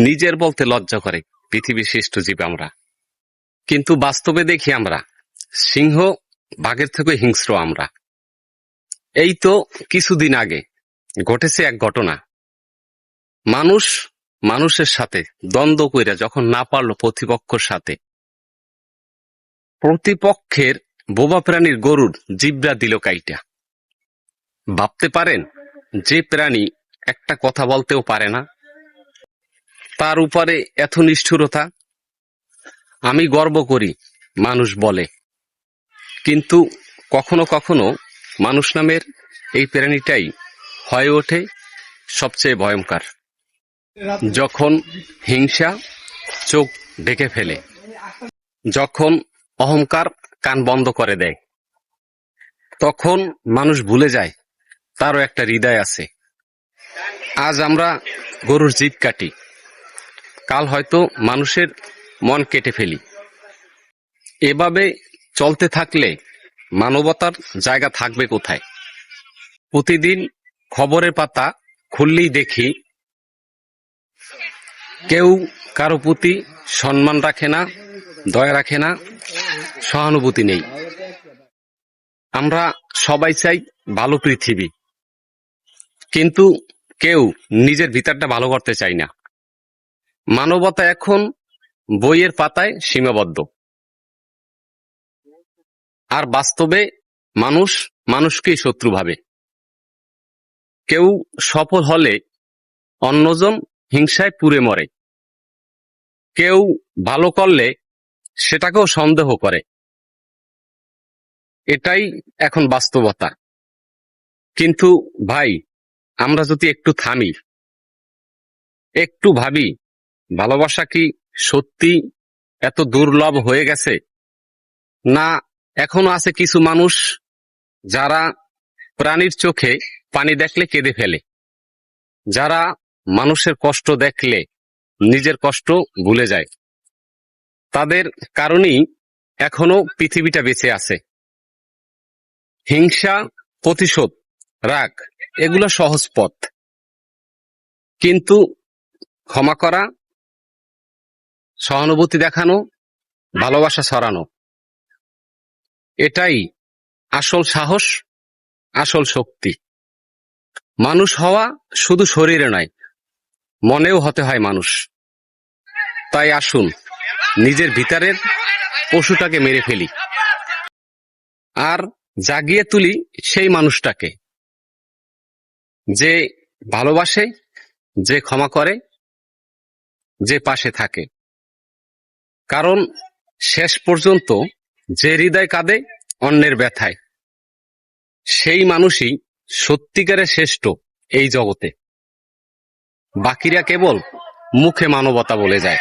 নিজের বলতে লজ্জা করে পৃথিবীর শ্রেষ্ঠ জীব আমরা, কিন্তু বাস্তবে দেখি আমরা সিংহ বাঘের থেকে হিংস্র আমরা। এই তো কিছুদিন আগে ঘটেছে এক ঘটনা। মানুষ মানুষের সাথে দ্বন্দ্ব কইরা যখন না পারলো প্রতিপক্ষের সাথে, প্রতিপক্ষের বোবা প্রাণীর গরুর জিব্রা দিল কাইটা। ভাবতে পারেন, যে প্রাণী একটা কথা বলতেও পারে না, তার উপরে এত নিষ্ঠুরতা। আমি গর্ব করি মানুষ বলে, কিন্তু কখনো কখনো মানুষ নামের এই প্রাণীটাই হয়ে ওঠে সবচেয়ে ভয়ঙ্কর। যখন হিংসা চোখ ঢেকে ফেলে, যখন অহংকার কান বন্ধ করে দেয়, তখন মানুষ ভুলে যায় তারও একটা হৃদয় আছে। আজ আমরা গরুর জিভ কাটি, কাল হয়তো মানুষের মন কেটে ফেলি। এভাবে চলতে থাকলে মানবতার জায়গা থাকবে কোথায়? প্রতিদিন খবরের পাতা খুললেই দেখি কেউ কারো প্রতি সম্মান রাখে না, দয়া রাখে না, সহানুভূতি নেই। আমরা সবাই চাই ভালো পৃথিবী, কিন্তু কেউ নিজের ভিতরটা ভালো করতে চাই না। মানবতা এখন বইয়ের পাতায় সীমাবদ্ধ, আর বাস্তবে মানুষ মানুষকেই শত্রু ভাবে। কেউ সফল হলে অন্যজন হিংসায় পুড়ে মরে, কেউ ভালো করলে সেটাকেও সন্দেহ করে। এটাই এখন বাস্তবতা। কিন্তু ভাই, আমরা যদি একটু থামি, একটু ভাবি, ভালোবাসা কি সত্যি এত দুর্লভ হয়ে গেছে? না এখনো আছে কিছু মানুষ যারা প্রাণীর চোখে পানি দেখলে কেঁদে ফেলে, যারা মানুষের কষ্ট দেখলে নিজের কষ্ট ভুলে যায়? তাদের কারণেই এখনো পৃথিবীটা বেঁচে আছে। হিংসা, প্রতিশোধ, রাগ এগুলো সহজ পথ, কিন্তু ক্ষমা করা, সহানুভূতি দেখানো, ভালোবাসা ছড়ানো, এটাই আসল সাহস, আসল শক্তি। মানুষ হওয়া শুধু শরীরে নয়, মনেও হতে হয় মানুষ। তাই আসুন নিজের ভিতরের পশুটাকে মেরে ফেলি, আর জাগিয়ে তুলি সেই মানুষটাকে, যে ভালোবাসে, যে ক্ষমা করে, যে পাশে থাকে। কারণ শেষ পর্যন্ত যে হৃদয় কাঁদে অন্যের ব্যথায়, সেই মানুষই সত্যিকারের শ্রেষ্ঠ এই জগতে। বাকিরা কেবল মুখে মানবতা বলে যায়।